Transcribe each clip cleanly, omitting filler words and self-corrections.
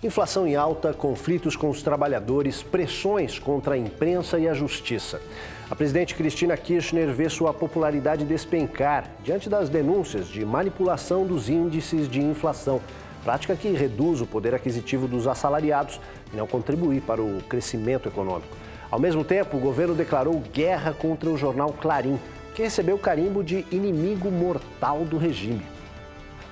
Inflação em alta, conflitos com os trabalhadores, pressões contra a imprensa e a justiça. A presidente Cristina Kirchner vê sua popularidade despencar diante das denúncias de manipulação dos índices de inflação, prática que reduz o poder aquisitivo dos assalariados e não contribui para o crescimento econômico. Ao mesmo tempo, o governo declarou guerra contra o jornal Clarín, que recebeu o carimbo de inimigo mortal do regime.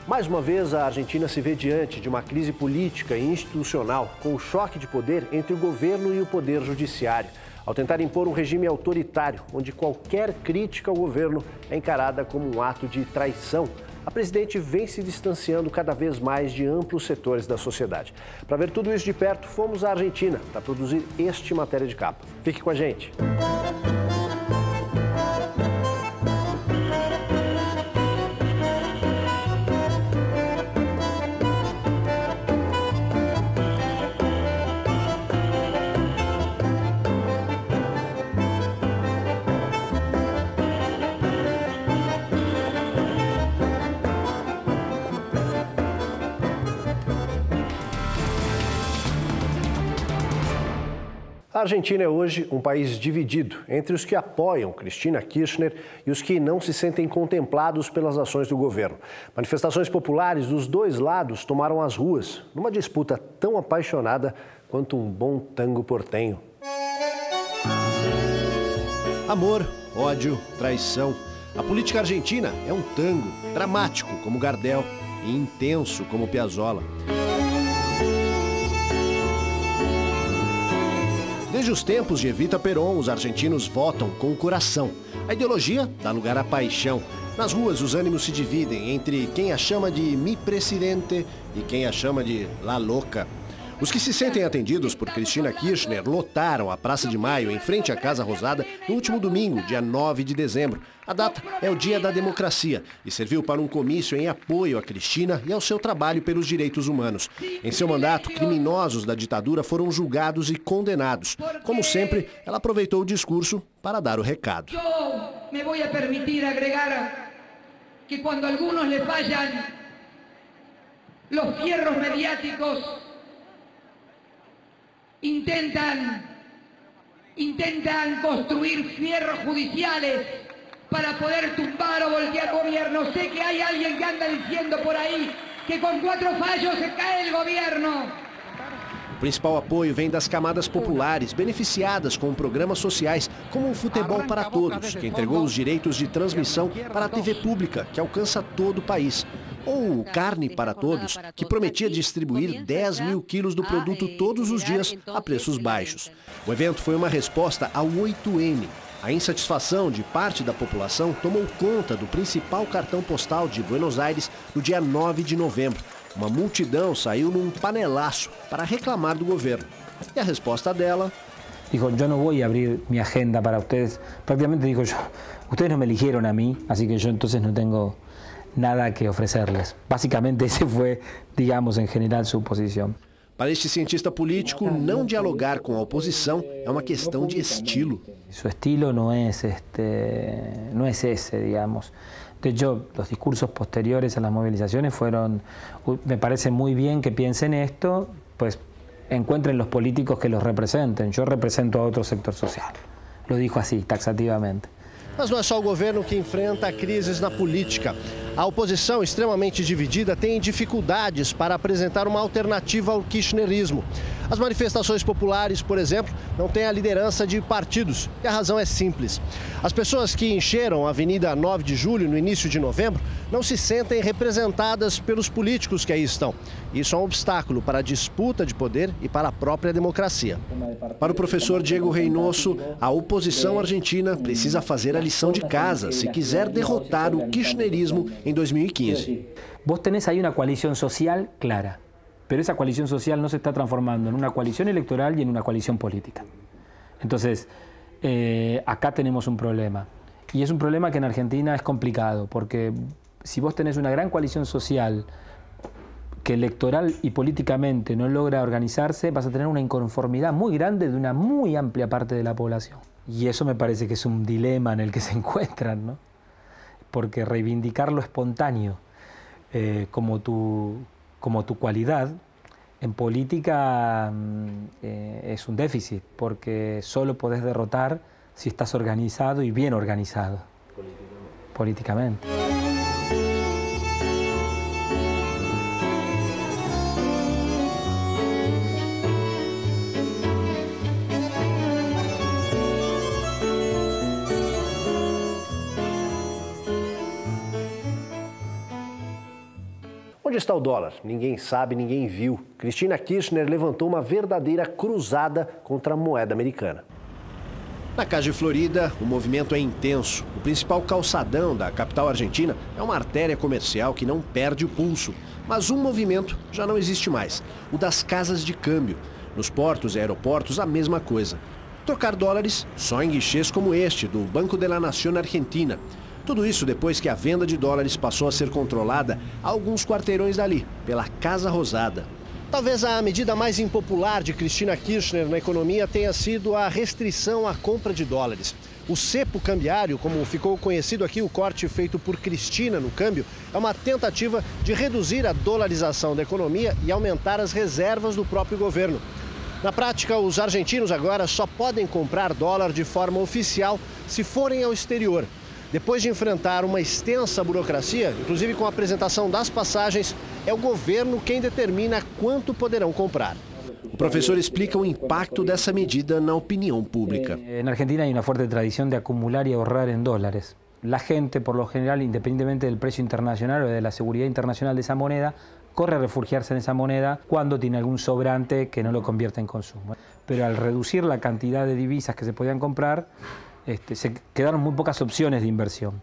Mais uma vez, a Argentina se vê diante de uma crise política e institucional com o choque de poder entre o governo e o poder judiciário, ao tentar impor um regime autoritário, onde qualquer crítica ao governo é encarada como um ato de traição. A presidente vem se distanciando cada vez mais de amplos setores da sociedade. Para ver tudo isso de perto, fomos à Argentina para produzir este Matéria de Capa. Fique com a gente. A Argentina é hoje um país dividido entre os que apoiam Cristina Kirchner e os que não se sentem contemplados pelas ações do governo. Manifestações populares dos dois lados tomaram as ruas, numa disputa tão apaixonada quanto um bom tango portenho. Amor, ódio, traição. A política argentina é um tango, dramático como Gardel e intenso como Piazzolla. Desde os tempos de Evita Perón, os argentinos votam com o coração. A ideologia dá lugar à paixão. Nas ruas, os ânimos se dividem entre quem a chama de mi presidente e quem a chama de la louca. Os que se sentem atendidos por Cristina Kirchner lotaram a Praça de Maio, em frente à Casa Rosada, no último domingo, dia 9 de dezembro. A data é o Dia da Democracia e serviu para um comício em apoio a Cristina e ao seu trabalho pelos direitos humanos. Em seu mandato, criminosos da ditadura foram julgados e condenados. Como sempre, ela aproveitou o discurso para dar o recado. Eu me vou permitir agregar que quando alguns le fallan os fierros mediáticos intentan construir fierros judiciales para poder tumbar o voltear gobierno. Sé que hay alguien que anda diciendo por ahí que con 4 fallos se cae el gobierno. O principal apoio vem das camadas populares, beneficiadas com programas sociais, como o Futebol para Todos, que entregou os direitos de transmissão para a TV pública, que alcança todo o país. Ou o Carne para Todos, que prometia distribuir 10 mil quilos do produto todos os dias a preços baixos. O evento foi uma resposta ao 8N. A insatisfação de parte da população tomou conta do principal cartão postal de Buenos Aires no dia 9 de novembro. Uma multidão saiu num panelaço para reclamar do governo. E a resposta dela... Dijo, yo no voy a abrir mi agenda para ustedes. Prácticamente dijo yo, ustedes no me eligieron a mí, así que yo entonces no tengo nada que ofrecerles. Básicamente ese fue, digamos, en general su posición. Para este cientista político, não dialogar com a oposição é uma questão de estilo. Su estilo no es ese, digamos. De hecho, los discursos posteriores a las movilizaciones fueron, me parece muy bien que piensen esto, pues encuentren los políticos que los representen. Yo represento a otro sector social. Lo dijo así, taxativamente. Mas não é só o governo que enfrenta crises na política. A oposição, extremamente dividida, tem dificuldades para apresentar uma alternativa ao kirchnerismo. As manifestações populares, por exemplo, não têm a liderança de partidos. E a razão é simples. As pessoas que encheram a Avenida 9 de Julho no início de novembro não se sentem representadas pelos políticos que aí estão. Isso é um obstáculo para a disputa de poder e para a própria democracia. Para o professor Diego Reynoso, a oposição argentina precisa fazer a lição de casa se quiser derrotar o kirchnerismo em 2015. Vos tenés ahí una coalición social clara, pero esa coalición social no se está transformando en una coalición electoral y en una coalición política. Entonces, acá tenemos un problema. Y es un problema que en Argentina es complicado, porque si vos tenés una gran coalición social que electoral y políticamente no logra organizarse, vas a tener una inconformidad muy grande de una muy amplia parte de la población. Y eso me parece que es un dilema en el que se encuentran, ¿no? Porque reivindicar lo espontáneo como tu cualidad En política es un déficit, porque solo podés derrotar si estás organizado y bien organizado políticamente. Onde está o dólar? Ninguém sabe, ninguém viu. Cristina Kirchner levantou uma verdadeira cruzada contra a moeda americana. Na Casa de Florida, o movimento é intenso. O principal calçadão da capital argentina é uma artéria comercial que não perde o pulso. Mas um movimento já não existe mais, o das casas de câmbio. Nos portos e aeroportos, a mesma coisa. Trocar dólares só em guichês como este, do Banco de la Nación Argentina. Tudo isso depois que a venda de dólares passou a ser controlada a alguns quarteirões dali, pela Casa Rosada. Talvez a medida mais impopular de Cristina Kirchner na economia tenha sido a restrição à compra de dólares. O cepo cambiário, como ficou conhecido aqui, o corte feito por Cristina no câmbio, é uma tentativa de reduzir a dolarização da economia e aumentar as reservas do próprio governo. Na prática, os argentinos agora só podem comprar dólar de forma oficial se forem ao exterior. Depois de enfrentar uma extensa burocracia, inclusive com a apresentação das passagens, é o governo quem determina quanto poderão comprar. O professor explica o impacto dessa medida na opinião pública. En Argentina hay una fuerte tradición de acumular y ahorrar en dólares. La gente, por lo general, independientemente del precio internacional o de la seguridad internacional de esa moneda, corre a refugiarse en esa moneda cuando tiene algún sobrante que no lo convierte en consumo. Pero al reducir la cantidad de divisas que se podían comprar, se quedaron muy pocas opciones de inversión.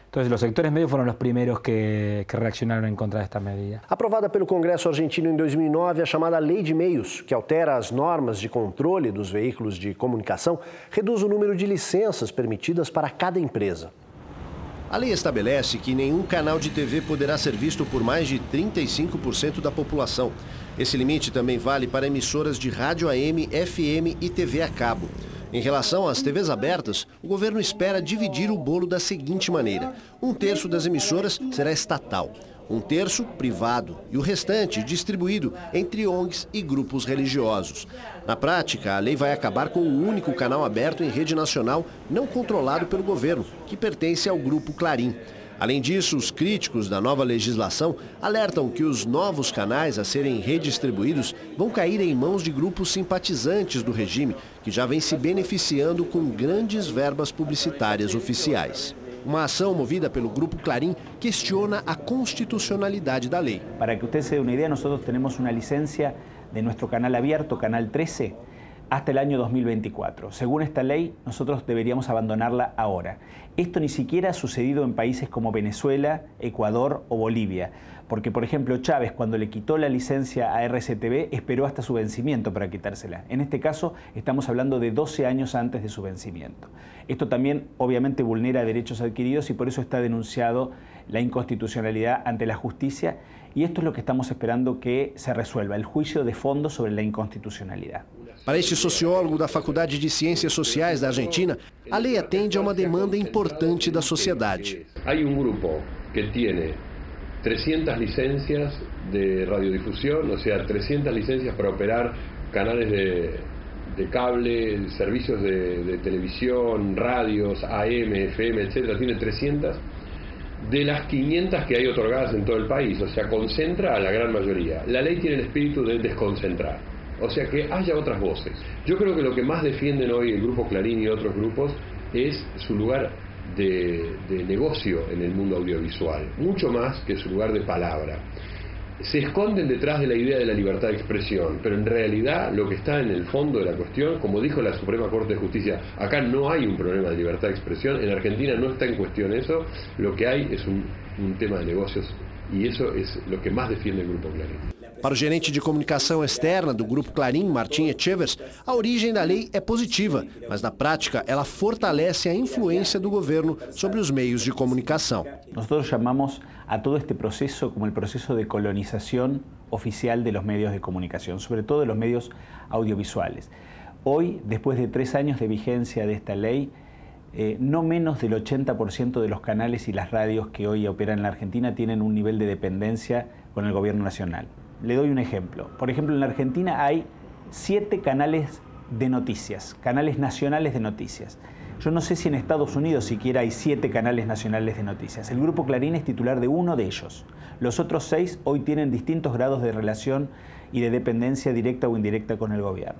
Entonces, los sectores medios fueron los primeros que reaccionaron en contra de esta medida. Aprovada pelo Congresso argentino em 2009, a chamada Lei de Meios, que altera as normas de controle dos veículos de comunicação, reduz o número de licenças permitidas para cada empresa. A lei estabelece que nenhum canal de TV poderá ser visto por mais de 35% da população. Esse limite também vale para emissoras de rádio AM, FM e TV a cabo. Em relação às TVs abertas, o governo espera dividir o bolo da seguinte maneira: 1/3 das emissoras será estatal, 1/3 privado e o restante distribuído entre ONGs e grupos religiosos. Na prática, a lei vai acabar com o único canal aberto em rede nacional não controlado pelo governo, que pertence ao Grupo Clarim. Além disso, os críticos da nova legislação alertam que os novos canais a serem redistribuídos vão cair em mãos de grupos simpatizantes do regime, que já vem se beneficiando com grandes verbas publicitárias oficiais. Uma ação movida pelo Grupo Clarim questiona a constitucionalidade da lei. Para que usted se dé una idea, nosotros tenemos una licencia de nuestro canal abierto, Canal 13, hasta el año 2024. Según esta ley, nosotros deberíamos abandonarla ahora. Esto ni siquiera ha sucedido en países como Venezuela, Ecuador o Bolivia, porque, por ejemplo, Chávez, cuando le quitó la licencia a RCTV, esperó hasta su vencimiento para quitársela. En este caso, estamos hablando de 12 años antes de su vencimiento. Esto también, obviamente, vulnera derechos adquiridos y por eso está denunciado la inconstitucionalidad ante la justicia, y esto es lo que estamos esperando que se resuelva, el juicio de fondo sobre la inconstitucionalidad. Para este sociólogo da Faculdade de Ciências Sociais da Argentina, a lei atende a uma demanda importante da sociedade. Hay un grupo que tiene 300 licencias de radiodifusión, o sea, 300 licencias para operar canales de cable, servicios de televisión, radios, AM, FM, etcétera. Tiene 300 de las 500 que hay otorgadas en todo el país, o sea, concentra a la gran mayoría. La ley tiene el espíritu de desconcentrar, o sea, que haya otras voces. Yo creo que lo que más defienden hoy el Grupo Clarín y otros grupos es su lugar de negocio en el mundo audiovisual, mucho más que su lugar de palabra. Se esconden detrás de la idea de la libertad de expresión, pero en realidad lo que está en el fondo de la cuestión, como dijo la Suprema Corte de Justicia, acá no hay un problema de libertad de expresión, en Argentina no está en cuestión eso, lo que hay es un tema de negocios y eso es lo que más defiende el Grupo Clarín. Para o gerente de comunicação externa do Grupo Clarim, Martim Echevers, a origem da lei é positiva, mas na prática ela fortalece a influência do governo sobre os meios de comunicação. Nosotros llamamos a todo este proceso como el proceso de colonización oficial de los medios de comunicación, sobre todo de los medios audiovisuales. Hoy, después de 3 años de vigencia de esta ley, no menos del 80% de los canales y las radios que hoy operan en la Argentina tienen un nivel de dependencia con el gobierno nacional. Le doy un ejemplo. Por ejemplo, en la Argentina hay 7 canales de noticias, canales nacionales de noticias. Yo no sé si en Estados Unidos siquiera hay 7 canales nacionales de noticias. El Grupo Clarín es titular de uno de ellos. Los otros 6 hoy tienen distintos grados de relación y de dependencia directa o indirecta con el gobierno.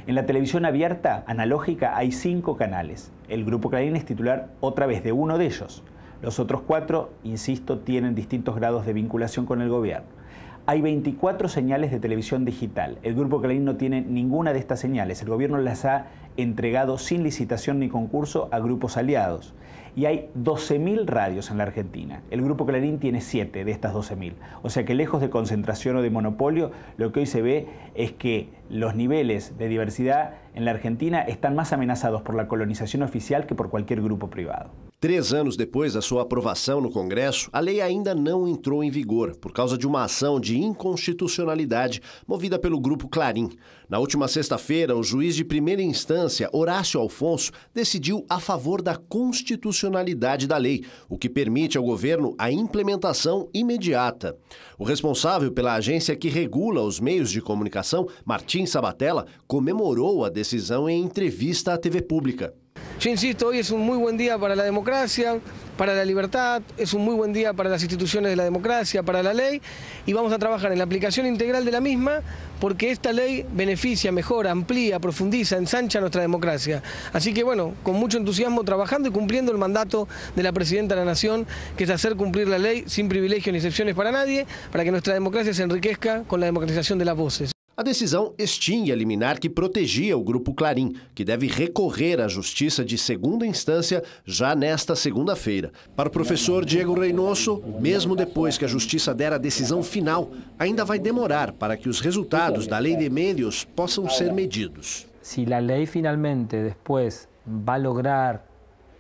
En la televisión abierta, analógica, hay 5 canales. El Grupo Clarín es titular otra vez de uno de ellos. Los otros 4, insisto, tienen distintos grados de vinculación con el gobierno. Hay 24 señales de televisión digital. El Grupo Clarín no tiene ninguna de estas señales. El gobierno las ha entregado sin licitación ni concurso a grupos aliados. Y hay 12.000 radios en la Argentina. El Grupo Clarín tiene 7 de estas 12.000. O sea que lejos de concentración o de monopolio, lo que hoy se ve es que los niveles de diversidad en la Argentina están más amenazados por la colonización oficial que por cualquier grupo privado. 3 anos depois da sua aprovação no Congresso, a lei ainda não entrou em vigor por causa de uma ação de inconstitucionalidade movida pelo Grupo Clarín. Na última sexta-feira, o juiz de primeira instância, Horácio Alfonso, decidiu a favor da constitucionalidade da lei, o que permite ao governo a implementação imediata. O responsável pela agência que regula os meios de comunicação, Martín Sabatella, comemorou a decisão em entrevista à TV Pública. Yo insisto, hoy es un muy buen día para la democracia, para la libertad, es un muy buen día para las instituciones de la democracia, para la ley, y vamos a trabajar en la aplicación integral de la misma porque esta ley beneficia, mejora, amplía, profundiza, ensancha nuestra democracia. Así que bueno, con mucho entusiasmo trabajando y cumpliendo el mandato de la Presidenta de la Nación, que es hacer cumplir la ley sin privilegios ni excepciones para nadie, para que nuestra democracia se enriquezca con la democratización de las voces. A decisão extingue a liminar que protegia o Grupo Clarín, que deve recorrer à Justiça de segunda instância já nesta segunda-feira. Para o professor Diego Reynoso, mesmo depois que a Justiça der a decisão final, ainda vai demorar para que os resultados da Lei de Medios possam ser medidos. Si la ley finalmente después va a lograr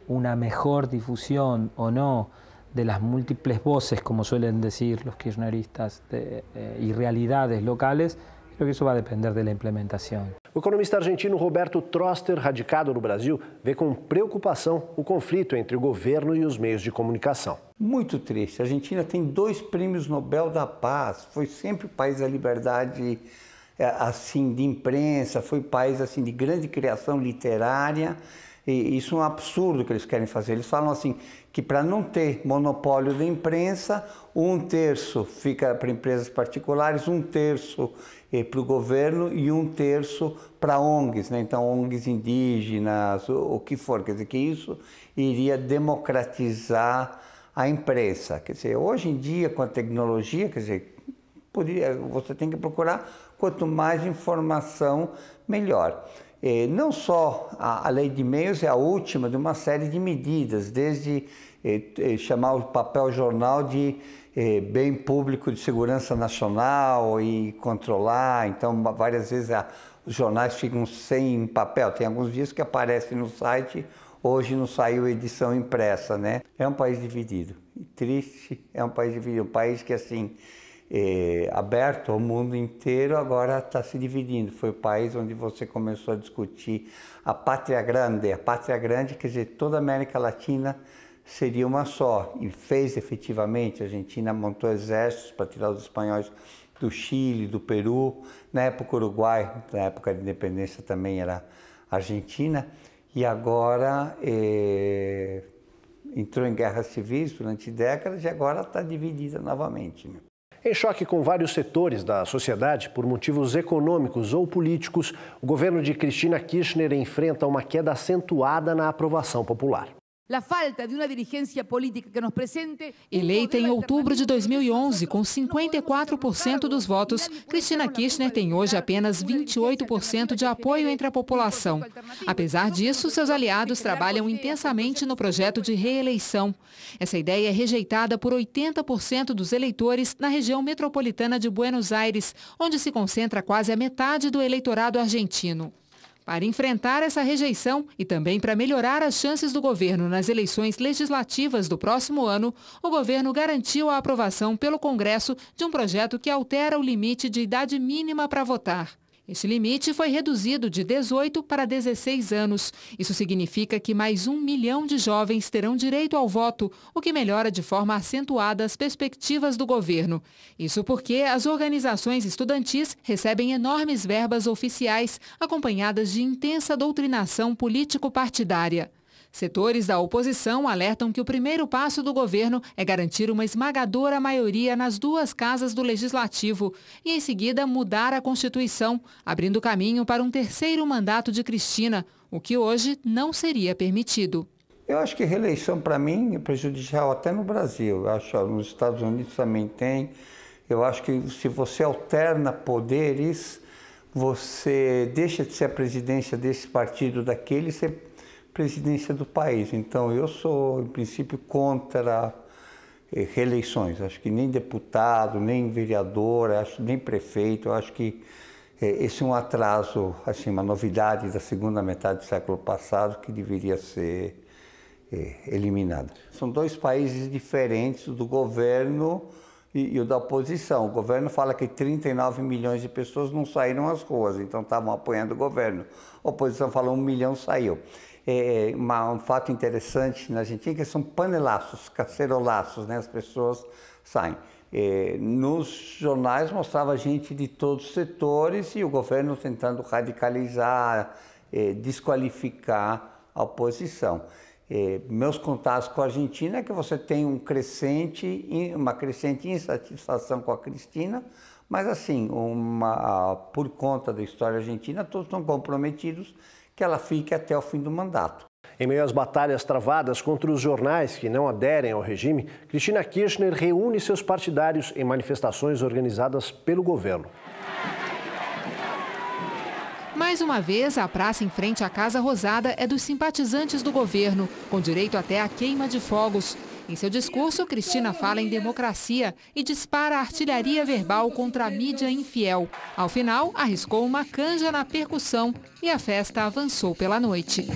una mejor difusión o no de las múltiples voces, como suelen decir los kirchneristas, y realidades locales, creo que isso vai depender da implementação. O economista argentino Roberto Troster, radicado no Brasil, vê com preocupação o conflito entre o governo e os meios de comunicação. Muito triste. A Argentina tem 2 prêmios Nobel da Paz. Foi sempre o país da liberdade assim, de imprensa, foi país assim, de grande criação literária. E isso é um absurdo que eles querem fazer. Eles falam assim que para não ter monopólio da imprensa, 1/3 fica para empresas particulares, 1/3 para o governo e 1/3 para ONGs, né? Então ONGs indígenas, o que for, quer dizer que isso iria democratizar a imprensa. Quer dizer, hoje em dia com a tecnologia, quer dizer, você tem que procurar quanto mais informação, melhor. Não só a lei de meios é a última de uma série de medidas, desde chamar o papel jornal de bem público de segurança nacional e controlar, então várias vezes os jornais ficam sem papel, tem alguns dias que aparecem no site, hoje não saiu edição impressa, né? É um país dividido, triste, é um país dividido, um país que assim, aberto ao mundo inteiro, agora está se dividindo. Foi o país onde você começou a discutir a pátria grande, quer dizer, toda a América Latina seria uma só, e fez efetivamente. A Argentina montou exércitos para tirar os espanhóis do Chile, do Peru, na época Uruguai, na época de independência também era Argentina, e agora entrou em guerras civis durante décadas e agora está dividida novamente, né? Em choque com vários setores da sociedade por motivos econômicos ou políticos, o governo de Cristina Kirchner enfrenta uma queda acentuada na aprovação popular. Eleita em outubro de 2011, com 54% dos votos, Cristina Kirchner tem hoje apenas 28% de apoio entre a população. Apesar disso, seus aliados trabalham intensamente no projeto de reeleição. Essa ideia é rejeitada por 80% dos eleitores na região metropolitana de Buenos Aires, onde se concentra quase a metade do eleitorado argentino. Para enfrentar essa rejeição e também para melhorar as chances do governo nas eleições legislativas do próximo ano, o governo garantiu a aprovação pelo Congresso de um projeto que altera o limite de idade mínima para votar. Este limite foi reduzido de 18 para 16 anos. Isso significa que mais 1 milhão de jovens terão direito ao voto, o que melhora de forma acentuada as perspectivas do governo. Isso porque as organizações estudantis recebem enormes verbas oficiais, acompanhadas de intensa doutrinação político-partidária. Setores da oposição alertam que o primeiro passo do governo é garantir uma esmagadora maioria nas 2 casas do Legislativo e, em seguida, mudar a Constituição, abrindo caminho para um 3º mandato de Cristina, o que hoje não seria permitido. Eu acho que reeleição, para mim, é prejudicial até no Brasil. Eu acho que nos Estados Unidos também tem. Eu acho que se você alterna poderes, você deixa de ser a presidência desse partido daquele, você presidência do país. Então, eu sou, em princípio, contra reeleições. Acho que nem deputado, nem vereador, acho, nem prefeito. Eu acho que esse é um atraso, assim, uma novidade da segunda metade do século passado que deveria ser eliminada. São 2 países diferentes, o do governo e o da oposição. O governo fala que 39 milhões de pessoas não saíram às ruas, então estavam apoiando o governo. A oposição fala 1 milhão saiu. Um fato interessante na Argentina que são panelaços, cacerolaços, né? As pessoas saem. Nos jornais mostrava gente de todos os setores e o governo tentando radicalizar, desqualificar a oposição. Meus contatos com a Argentina é que você tem uma crescente insatisfação com a Cristina, mas assim, por conta da história argentina, todos estão comprometidos que ela fique até o fim do mandato. Em meio às batalhas travadas contra os jornais que não aderem ao regime, Cristina Kirchner reúne seus partidários em manifestações organizadas pelo governo. Mais uma vez, a praça em frente à Casa Rosada é dos simpatizantes do governo, com direito até à queima de fogos. Em seu discurso, Cristina fala em democracia e dispara artilharia verbal contra a mídia infiel. Ao final, arriscou uma canja na percussão e a festa avançou pela noite.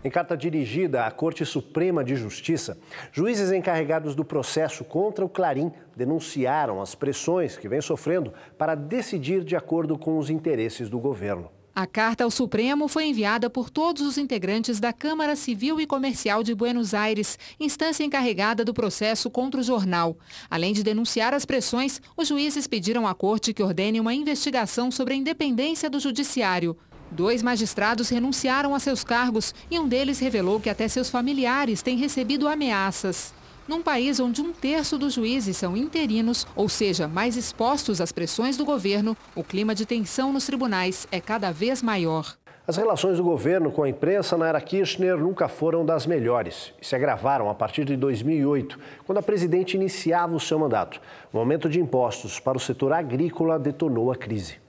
Em carta dirigida à Corte Suprema de Justiça, juízes encarregados do processo contra o Clarim denunciaram as pressões que vem sofrendo para decidir de acordo com os interesses do governo. A carta ao Supremo foi enviada por todos os integrantes da Câmara Civil e Comercial de Buenos Aires, instância encarregada do processo contra o jornal. Além de denunciar as pressões, os juízes pediram à Corte que ordene uma investigação sobre a independência do judiciário. 2 magistrados renunciaram a seus cargos e um deles revelou que até seus familiares têm recebido ameaças. Num país onde 1/3 dos juízes são interinos, ou seja, mais expostos às pressões do governo, o clima de tensão nos tribunais é cada vez maior. As relações do governo com a imprensa na era Kirchner nunca foram das melhores e se agravaram a partir de 2008, quando a presidente iniciava o seu mandato. O aumento de impostos para o setor agrícola detonou a crise.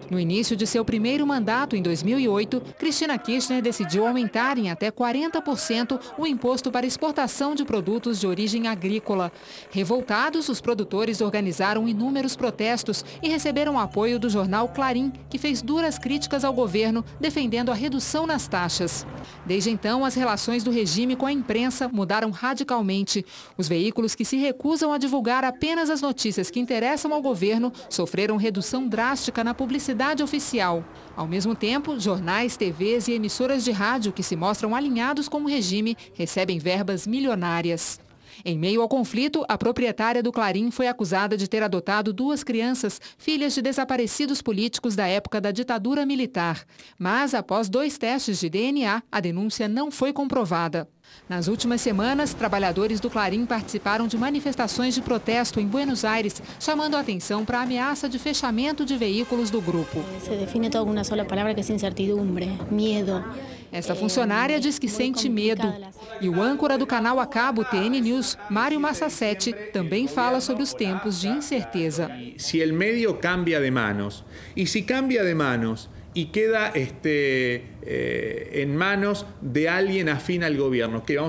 No início de seu primeiro mandato, em 2008, Cristina Kirchner decidiu aumentar em até 40% o imposto para exportação de produtos de origem agrícola. Revoltados, os produtores organizaram inúmeros protestos e receberam apoio do jornal Clarim, que fez duras críticas ao governo, defendendo a redução nas taxas. Desde então, as relações do regime com a imprensa mudaram radicalmente. Os veículos que se recusam a divulgar apenas as notícias que interessam ao governo sofreram redução drástica na publicidade oficial. Ao mesmo tempo, jornais, TVs e emissoras de rádio que se mostram alinhados com o regime recebem verbas milionárias. Em meio ao conflito, a proprietária do Clarim foi acusada de ter adotado 2 crianças, filhas de desaparecidos políticos da época da ditadura militar. Mas, após 2 testes de DNA, a denúncia não foi comprovada. Nas últimas semanas, trabalhadores do Clarim participaram de manifestações de protesto em Buenos Aires, chamando a atenção para a ameaça de fechamento de veículos do grupo. Se define todo com uma sola palavra que é incertidumbre, medo. Esta funcionária diz que sente medo. E o âncora do canal a cabo TN News, Mário Massacete, também fala sobre os tempos de incerteza. Se o meio cambia de manos, e se cambia de manos y queda en manos de alguien afín al gobierno, que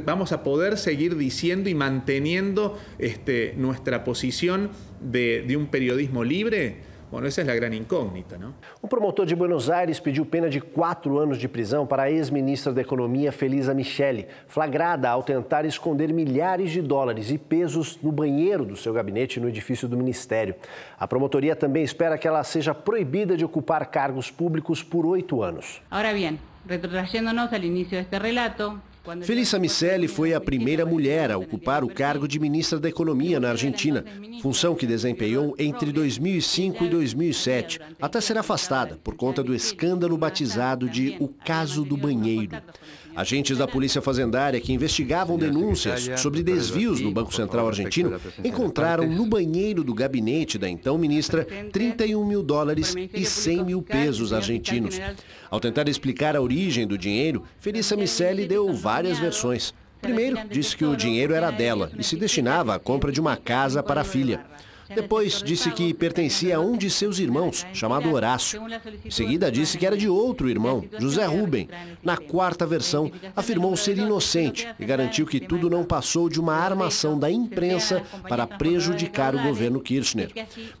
vamos a poder seguir diciendo y manteniendo nuestra posición de un periodismo libre. Bueno, esa es la gran incógnita, ¿no? Um promotor de Buenos Aires pediu pena de 4 anos de prisão para a ex-ministra da Economia, Felisa Micheli, flagrada ao tentar esconder milhares de dólares e pesos no banheiro do seu gabinete no edifício do Ministério. A promotoria também espera que ela seja proibida de ocupar cargos públicos por 8 anos. Ahora bien, retrotrayéndonos al inicio de este relato, Felisa Micheli foi a primeira mulher a ocupar o cargo de ministra da Economia na Argentina, função que desempenhou entre 2005 e 2007, até ser afastada por conta do escândalo batizado de o caso do banheiro. Agentes da Polícia Fazendária que investigavam denúncias sobre desvios no Banco Central argentino encontraram no banheiro do gabinete da então ministra 31 mil dólares e 100 mil pesos argentinos. Ao tentar explicar a origem do dinheiro, Felisa Micheli deu várias versões. Primeiro, disse que o dinheiro era dela e se destinava à compra de uma casa para a filha. Depois, disse que pertencia a um de seus irmãos, chamado Horácio. Em seguida, disse que era de outro irmão, José Rubem. Na quarta versão, afirmou ser inocente e garantiu que tudo não passou de uma armação da imprensa para prejudicar o governo Kirchner.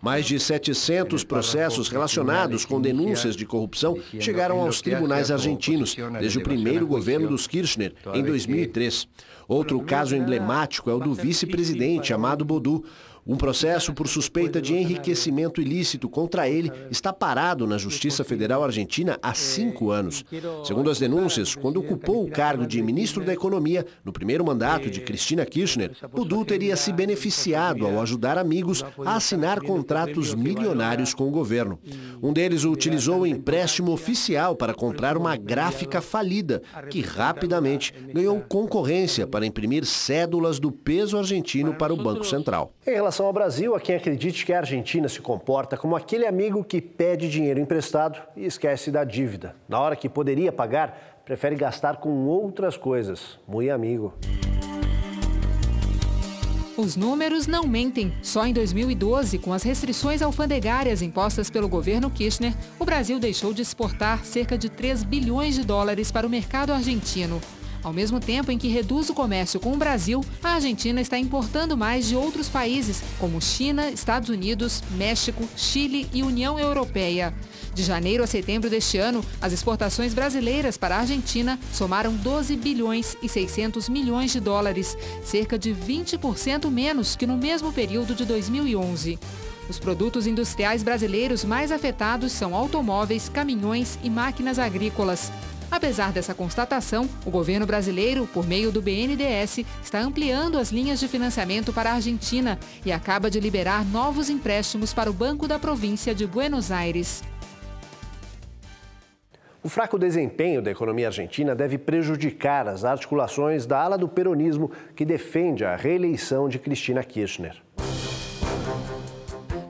Mais de 700 processos relacionados com denúncias de corrupção chegaram aos tribunais argentinos, desde o primeiro governo dos Kirchner, em 2003. Outro caso emblemático é o do vice-presidente Amado Boudou. Um processo por suspeita de enriquecimento ilícito contra ele está parado na Justiça Federal Argentina há 5 anos. Segundo as denúncias, quando ocupou o cargo de ministro da Economia no primeiro mandato de Cristina Kirchner, Boudou teria se beneficiado ao ajudar amigos a assinar contratos milionários com o governo. Um deles o utilizou o empréstimo oficial para comprar uma gráfica falida, que rapidamente ganhou concorrência para imprimir cédulas do peso argentino para o Banco Central. Em relação ao Brasil, há quem acredite que a Argentina se comporta como aquele amigo que pede dinheiro emprestado e esquece da dívida. Na hora que poderia pagar, prefere gastar com outras coisas. Muito amigo. Os números não mentem. Só em 2012, com as restrições alfandegárias impostas pelo governo Kirchner, o Brasil deixou de exportar cerca de 3 bilhões de dólares para o mercado argentino. Ao mesmo tempo em que reduz o comércio com o Brasil, a Argentina está importando mais de outros países, como China, Estados Unidos, México, Chile e União Europeia. De janeiro a setembro deste ano, as exportações brasileiras para a Argentina somaram 12 bilhões e 600 milhões de dólares, cerca de 20% menos que no mesmo período de 2011. Os produtos industriais brasileiros mais afetados são automóveis, caminhões e máquinas agrícolas. Apesar dessa constatação, o governo brasileiro, por meio do BNDES, está ampliando as linhas de financiamento para a Argentina e acaba de liberar novos empréstimos para o Banco da Província de Buenos Aires. O fraco desempenho da economia argentina deve prejudicar as articulações da ala do peronismo que defende a reeleição de Cristina Kirchner.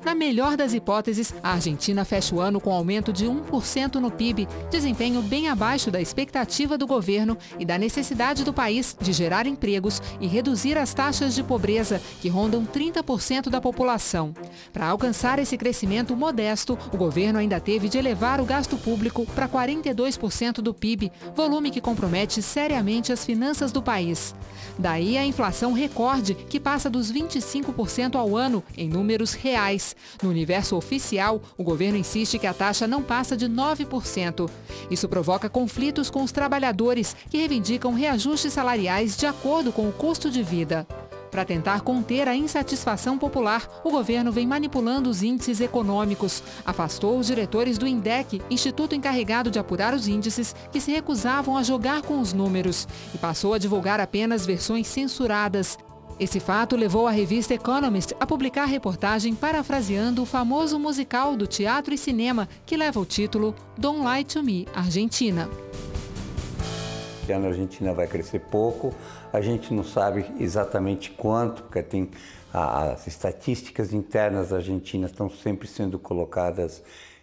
Na melhor das hipóteses, a Argentina fecha o ano com aumento de 1% no PIB, desempenho bem abaixo da expectativa do governo e da necessidade do país de gerar empregos e reduzir as taxas de pobreza, que rondam 30% da população. Para alcançar esse crescimento modesto, o governo ainda teve de elevar o gasto público para 42% do PIB, volume que compromete seriamente as finanças do país. Daí a inflação recorde, que passa dos 25% ao ano em números reais. No universo oficial, o governo insiste que a taxa não passa de 9%. Isso provoca conflitos com os trabalhadores, que reivindicam reajustes salariais de acordo com o custo de vida. Para tentar conter a insatisfação popular, o governo vem manipulando os índices econômicos. Afastou os diretores do INDEC, instituto encarregado de apurar os índices, que se recusavam a jogar com os números, e passou a divulgar apenas versões censuradas. Esse fato levou a revista Economist a publicar reportagem parafraseando o famoso musical do teatro e cinema, que leva o título Don't Lie to Me, Argentina. Este ano a Argentina vai crescer pouco, a gente não sabe exatamente quanto, porque as estatísticas internas da Argentina estão sempre sendo colocadas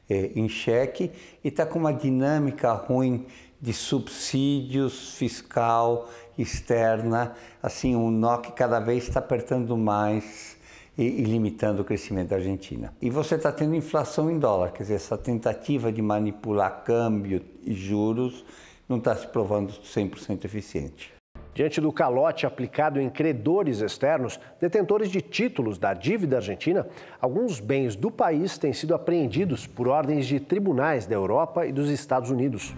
em xeque e está com uma dinâmica ruim de subsídios fiscal, externa, assim, um nó que cada vez está apertando mais e limitando o crescimento da Argentina. E você está tendo inflação em dólar, quer dizer, essa tentativa de manipular câmbio e juros não está se provando 100% eficiente. Diante do calote aplicado em credores externos, detentores de títulos da dívida argentina, alguns bens do país têm sido apreendidos por ordens de tribunais da Europa e dos Estados Unidos.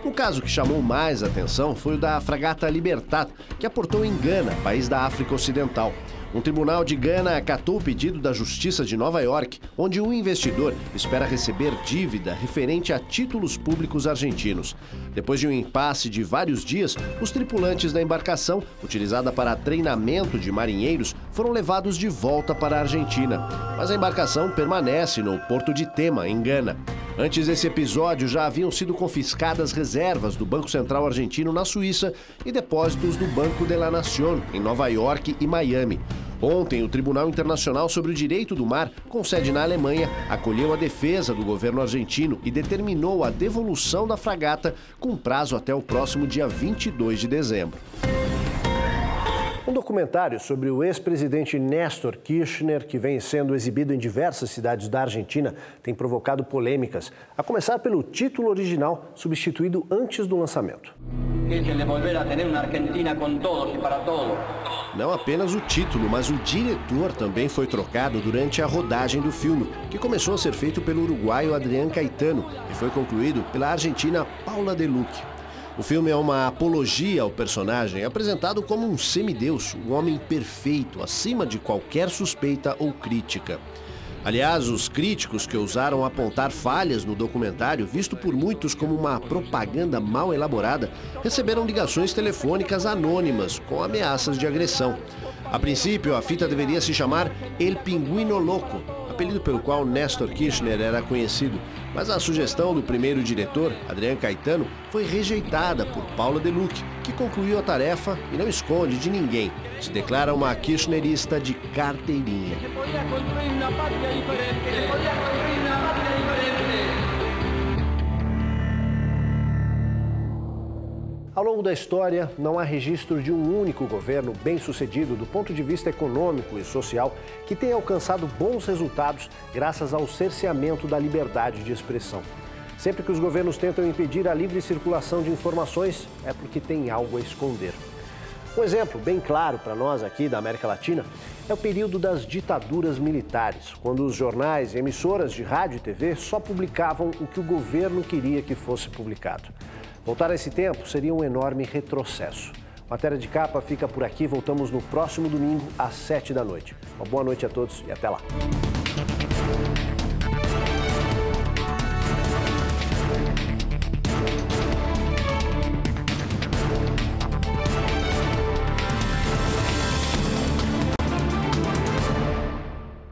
O caso que chamou mais atenção foi o da fragata Libertad, que aportou em Gana, país da África Ocidental. Um tribunal de Gana acatou o pedido da Justiça de Nova York, onde um investidor espera receber dívida referente a títulos públicos argentinos. Depois de um impasse de vários dias, os tripulantes da embarcação, utilizada para treinamento de marinheiros, foram levados de volta para a Argentina. Mas a embarcação permanece no porto de Tema, em Gana. Antes desse episódio, já haviam sido confiscadas reservas do Banco Central Argentino na Suíça e depósitos do Banco de la Nación, em Nova York e Miami. Ontem, o Tribunal Internacional sobre o Direito do Mar, com sede na Alemanha, acolheu a defesa do governo argentino e determinou a devolução da fragata com prazo até o próximo dia 22 de dezembro. Um documentário sobre o ex-presidente Néstor Kirchner, que vem sendo exibido em diversas cidades da Argentina, tem provocado polêmicas, a começar pelo título original, substituído antes do lançamento. Não apenas o título, mas o diretor também foi trocado durante a rodagem do filme, que começou a ser feito pelo uruguaio Adrián Caetano e foi concluído pela argentina Paula De Luque. O filme é uma apologia ao personagem, apresentado como um semideus, um homem perfeito, acima de qualquer suspeita ou crítica. Aliás, os críticos que ousaram apontar falhas no documentário, visto por muitos como uma propaganda mal elaborada, receberam ligações telefônicas anônimas com ameaças de agressão. A princípio, a fita deveria se chamar El Pingüino Loco, apelido pelo qual Néstor Kirchner era conhecido, mas a sugestão do primeiro diretor, Adrián Caetano, foi rejeitada por Paula De Luque, que concluiu a tarefa e não esconde de ninguém. Se declara uma kirchnerista de carteirinha. Ao longo da história, não há registro de um único governo bem-sucedido do ponto de vista econômico e social que tenha alcançado bons resultados graças ao cerceamento da liberdade de expressão. Sempre que os governos tentam impedir a livre circulação de informações, é porque tem algo a esconder. Um exemplo bem claro para nós aqui da América Latina é o período das ditaduras militares, quando os jornais e emissoras de rádio e TV só publicavam o que o governo queria que fosse publicado. Voltar a esse tempo seria um enorme retrocesso. Matéria de Capa fica por aqui, voltamos no próximo domingo às 7 da noite. Uma boa noite a todos e até lá.